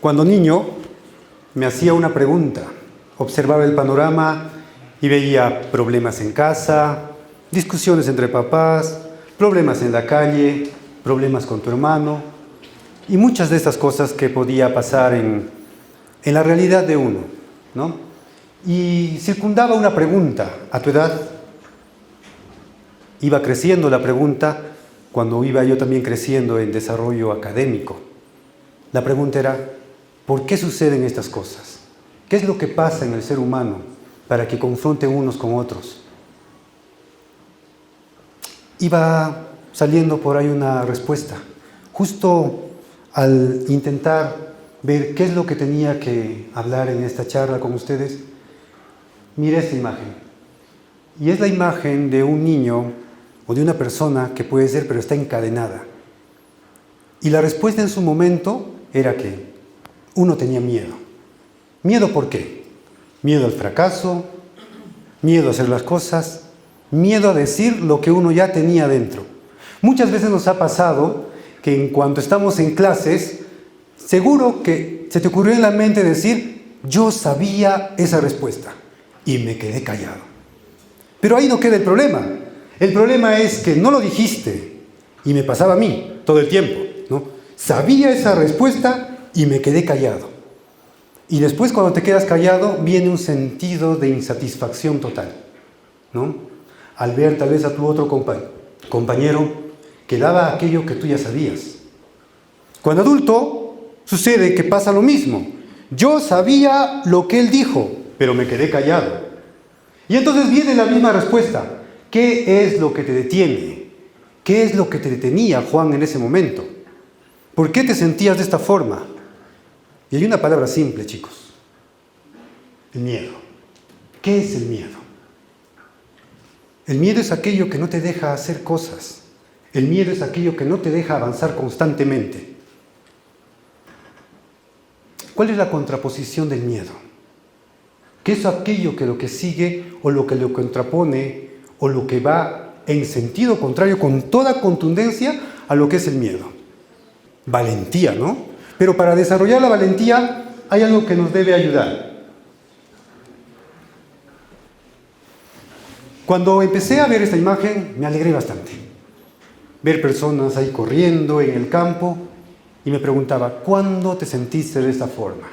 Cuando niño me hacía una pregunta, observaba el panorama y veía problemas en casa, discusiones entre papás, problemas en la calle, problemas con tu hermano y muchas de estas cosas que podía pasar en la realidad de uno, ¿no? Y circundaba una pregunta a tu edad. Iba creciendo la pregunta cuando iba yo también creciendo en desarrollo académico. La pregunta era, ¿por qué suceden estas cosas? ¿Qué es lo que pasa en el ser humano para que confronten unos con otros? Iba saliendo por ahí una respuesta. Justo al intentar ver qué es lo que tenía que hablar en esta charla con ustedes, miré esta imagen. Y es la imagen de un niño o de una persona que puede ser, pero está encadenada. Y la respuesta en su momento era que uno tenía miedo. ¿Miedo por qué? Miedo al fracaso, miedo a hacer las cosas, miedo a decir lo que uno ya tenía dentro. Muchas veces nos ha pasado que en cuanto estamos en clases, seguro que se te ocurrió en la mente decir, yo sabía esa respuesta y me quedé callado. Pero ahí no queda el problema. El problema es que no lo dijiste y me pasaba a mí todo el tiempo, ¿no? Sabía esa respuesta y me quedé callado. Y después cuando te quedas callado viene un sentido de insatisfacción total, ¿no? Al ver tal vez a tu otro compañero que daba aquello que tú ya sabías. Cuando adulto sucede que pasa lo mismo. Yo sabía lo que él dijo, pero me quedé callado. Y entonces viene la misma respuesta. ¿Qué es lo que te detiene? ¿Qué es lo que te detenía, Juan, en ese momento? ¿Por qué te sentías de esta forma? Y hay una palabra simple, chicos. El miedo. ¿Qué es el miedo? El miedo es aquello que no te deja hacer cosas. El miedo es aquello que no te deja avanzar constantemente. ¿Cuál es la contraposición del miedo? ¿Qué es aquello que lo que sigue o lo que lo contrapone o lo que va en sentido contrario con toda contundencia a lo que es el miedo? Valentía, ¿no? Pero para desarrollar la valentía hay algo que nos debe ayudar. Cuando empecé a ver esta imagen me alegré bastante. Ver personas ahí corriendo en el campo y me preguntaba, ¿cuándo te sentiste de esta forma?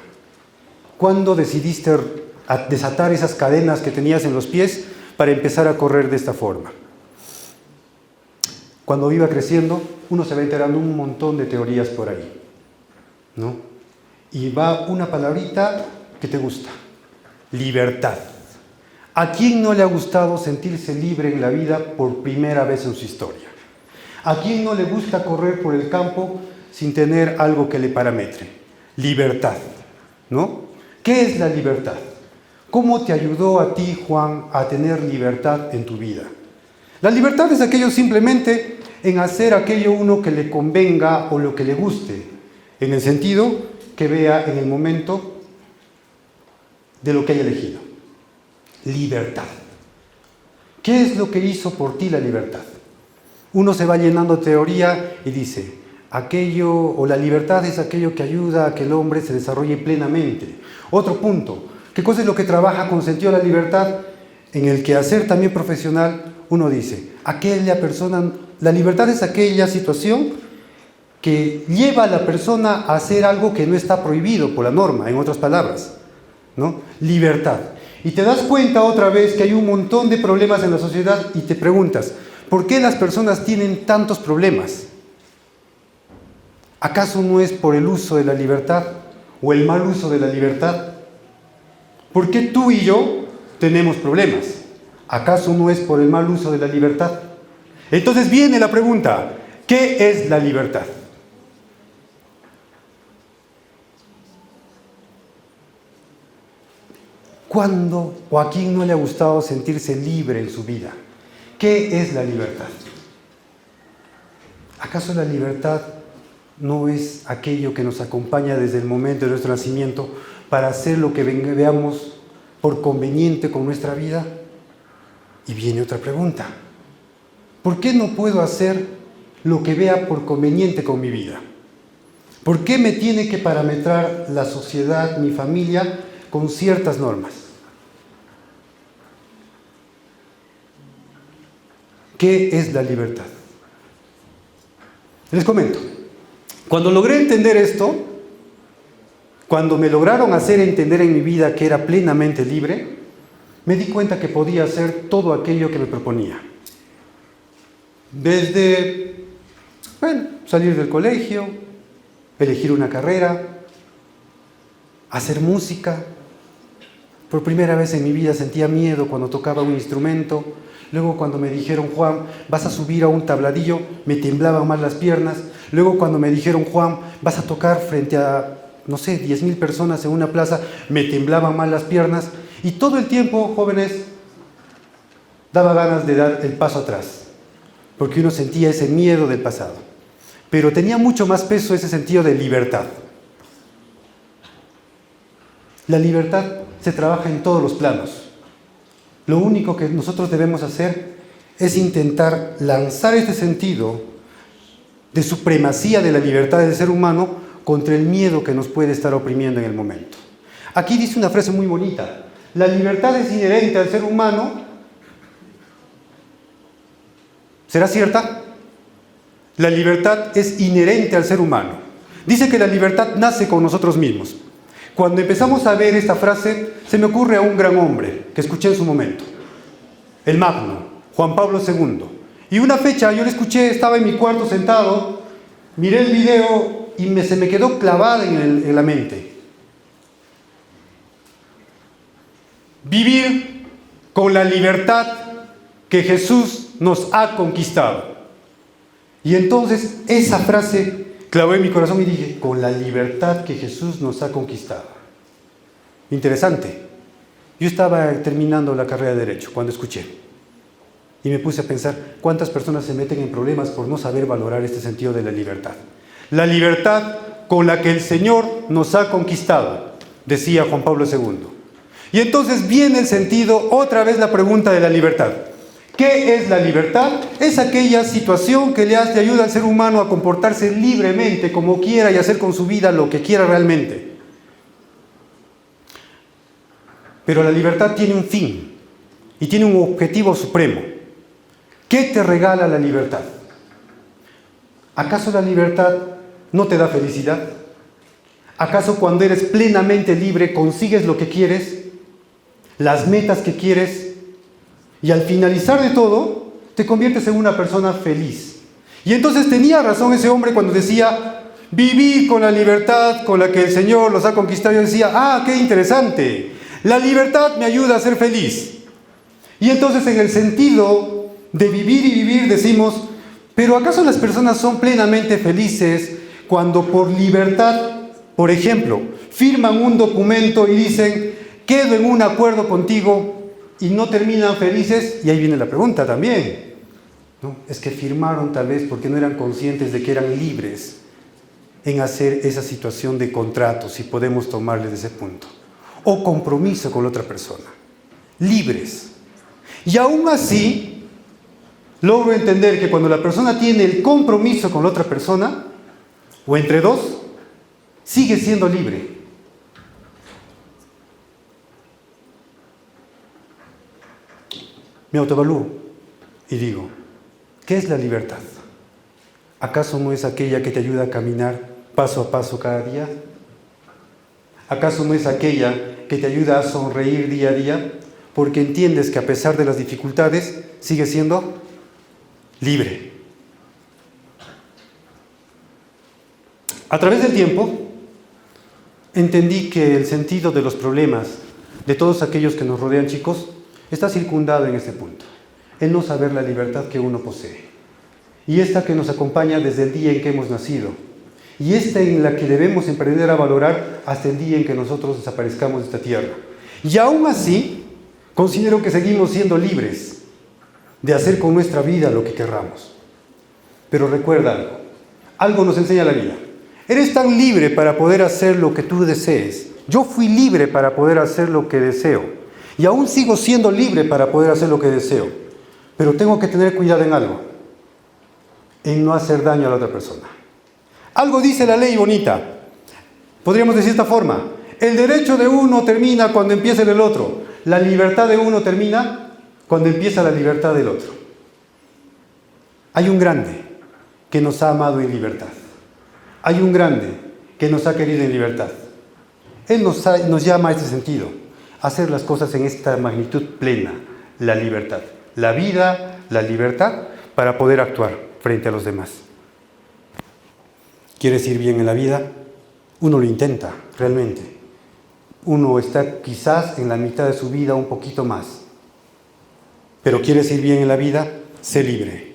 ¿Cuándo decidiste desatar esas cadenas que tenías en los pies para empezar a correr de esta forma? Cuando iba creciendo, uno se va enterando un montón de teorías por ahí, ¿no? Y va una palabrita que te gusta: libertad. ¿A quién no le ha gustado sentirse libre en la vida por primera vez en su historia? ¿A quién no le gusta correr por el campo sin tener algo que le parametre? Libertad, ¿no? ¿Qué es la libertad? ¿Cómo te ayudó a ti, Juan, a tener libertad en tu vida? La libertad es aquello simplemente en hacer aquello uno que le convenga o lo que le guste, en el sentido que vea en el momento de lo que haya elegido. Libertad. ¿Qué es lo que hizo por ti la libertad? Uno se va llenando teoría y dice, aquello o la libertad es aquello que ayuda a que el hombre se desarrolle plenamente. Otro punto, ¿qué cosa es lo que trabaja con sentido de la libertad? En el quehacer también profesional, uno dice, aquella persona, la libertad es aquella situación que lleva a la persona a hacer algo que no está prohibido por la norma, en otras palabras, ¿no? Libertad. Y te das cuenta otra vez que hay un montón de problemas en la sociedad y te preguntas, ¿por qué las personas tienen tantos problemas? ¿Acaso no es por el uso de la libertad o el mal uso de la libertad? ¿Por qué tú y yo tenemos problemas? ¿Acaso no es por el mal uso de la libertad? Entonces viene la pregunta, ¿qué es la libertad? ¿Cuándo o a quién no le ha gustado sentirse libre en su vida? ¿Qué es la libertad? ¿Acaso la libertad no es aquello que nos acompaña desde el momento de nuestro nacimiento para hacer lo que veamos por conveniente con nuestra vida? Y viene otra pregunta. ¿Por qué no puedo hacer lo que vea por conveniente con mi vida? ¿Por qué me tiene que parametrar la sociedad, mi familia, con ciertas normas? ¿Qué es la libertad? Les comento. Cuando logré entender esto, cuando me lograron hacer entender en mi vida que era plenamente libre, me di cuenta que podía hacer todo aquello que me proponía. Desde, salir del colegio, elegir una carrera, hacer música. Por primera vez en mi vida sentía miedo cuando tocaba un instrumento. Luego cuando me dijeron, Juan, vas a subir a un tabladillo, me temblaban más las piernas. Luego cuando me dijeron, Juan, vas a tocar frente a, 10,000 personas en una plaza, me temblaban más las piernas. Y todo el tiempo, jóvenes, daba ganas de dar el paso atrás, porque uno sentía ese miedo del pasado. Pero tenía mucho más peso ese sentido de libertad. La libertad se trabaja en todos los planos. Lo único que nosotros debemos hacer es intentar lanzar este sentido de supremacía de la libertad del ser humano contra el miedo que nos puede estar oprimiendo en el momento. Aquí dice una frase muy bonita: la libertad es inherente al ser humano. ¿Será cierta? La libertad es inherente al ser humano. Dice que la libertad nace con nosotros mismos. Cuando empezamos a ver esta frase, se me ocurre a un gran hombre que escuché en su momento, el Magno, Juan Pablo II. Y una fecha yo le escuché, estaba en mi cuarto sentado, miré el video y se me quedó clavada en la mente. Vivir con la libertad que Jesús nos ha conquistado. Y entonces esa frase clavó en mi corazón y dije, con la libertad que Jesús nos ha conquistado. Interesante. Yo estaba terminando la carrera de Derecho cuando escuché. Y me puse a pensar, ¿cuántas personas se meten en problemas por no saber valorar este sentido de la libertad? La libertad con la que el Señor nos ha conquistado, decía Juan Pablo II. Y entonces viene el sentido, otra vez la pregunta de la libertad. ¿Qué es la libertad? Es aquella situación que le ayuda al ser humano a comportarse libremente, como quiera, y hacer con su vida lo que quiera realmente. Pero la libertad tiene un fin y tiene un objetivo supremo. ¿Qué te regala la libertad? ¿Acaso la libertad no te da felicidad? ¿Acaso cuando eres plenamente libre consigues lo que quieres, las metas que quieres? Y al finalizar de todo, te conviertes en una persona feliz. Y entonces tenía razón ese hombre cuando decía, vivir con la libertad con la que el Señor los ha conquistado. Yo decía, qué interesante. La libertad me ayuda a ser feliz. Y entonces en el sentido de vivir y vivir decimos, pero ¿acaso las personas son plenamente felices cuando por libertad, por ejemplo, firman un documento y dicen, quedo en un acuerdo contigo, y no terminan felices? Y ahí viene la pregunta también, ¿no? Es que firmaron tal vez porque no eran conscientes de que eran libres en hacer esa situación de contrato, si podemos tomarle de ese punto, o compromiso con la otra persona, libres. Y aún así, logro entender que cuando la persona tiene el compromiso con la otra persona, o entre dos, sigue siendo libre. Me autoevalúo y digo, ¿qué es la libertad? ¿Acaso no es aquella que te ayuda a caminar paso a paso cada día? ¿Acaso no es aquella que te ayuda a sonreír día a día? Porque entiendes que a pesar de las dificultades, sigues siendo libre. A través del tiempo, entendí que el sentido de los problemas de todos aquellos que nos rodean, chicos, está circundado en este punto, el no saber la libertad que uno posee, y esta que nos acompaña desde el día en que hemos nacido, y esta en la que debemos emprender a valorar hasta el día en que nosotros desaparezcamos de esta tierra. Y aún así, considero que seguimos siendo libres de hacer con nuestra vida lo que querramos. Pero recuerda algo nos enseña la vida. Eres tan libre para poder hacer lo que tú desees. Yo fui libre para poder hacer lo que deseo. Y aún sigo siendo libre para poder hacer lo que deseo. Pero tengo que tener cuidado en algo. En no hacer daño a la otra persona. Algo dice la ley bonita. Podríamos decir de esta forma: el derecho de uno termina cuando empieza el del otro. La libertad de uno termina cuando empieza la libertad del otro. Hay un grande que nos ha amado en libertad. Hay un grande que nos ha querido en libertad. Él nos llama a ese sentido, a hacer las cosas en esta magnitud plena, la libertad. La vida, la libertad, para poder actuar frente a los demás. ¿Quieres ir bien en la vida? Uno lo intenta, realmente. Uno está quizás en la mitad de su vida, un poquito más. Pero ¿quieres ir bien en la vida? Sé libre.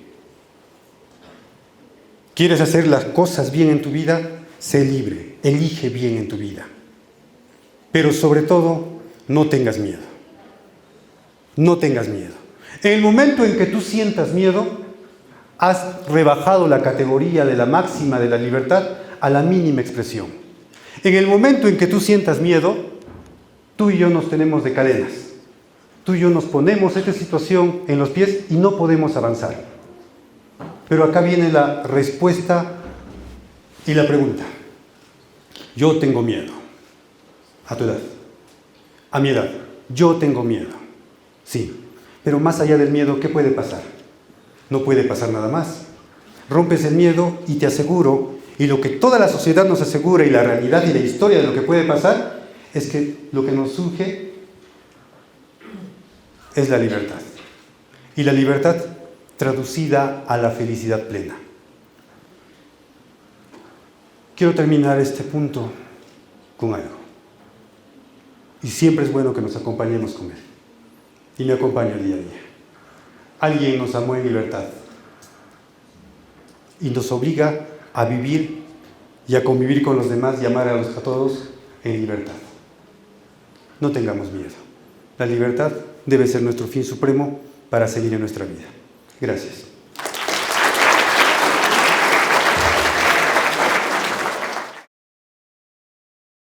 ¿Quieres hacer las cosas bien en tu vida? Sé libre. Elige bien en tu vida. Pero sobre todo, no tengas miedo. No tengas miedo. En el momento en que tú sientas miedo, has rebajado la categoría de la máxima de la libertad a la mínima expresión. En el momento en que tú sientas miedo, tú y yo nos tenemos de cadenas. Tú y yo nos ponemos esta situación en los pies y no podemos avanzar. Pero acá viene la respuesta y la pregunta. Yo tengo miedo. A tu edad. A mi edad. Yo tengo miedo. Sí. Pero más allá del miedo, ¿qué puede pasar? No puede pasar nada más. Rompes el miedo y te aseguro, y lo que toda la sociedad nos asegura y la realidad y la historia de lo que puede pasar, es que lo que nos surge es la libertad. Y la libertad traducida a la felicidad plena. Quiero terminar este punto con algo. Y siempre es bueno que nos acompañemos con él. Y me acompaña el día a día. Alguien nos amó en libertad y nos obliga a vivir y a convivir con los demás y amar a todos en libertad. No tengamos miedo. La libertad debe ser nuestro fin supremo para seguir en nuestra vida. Gracias.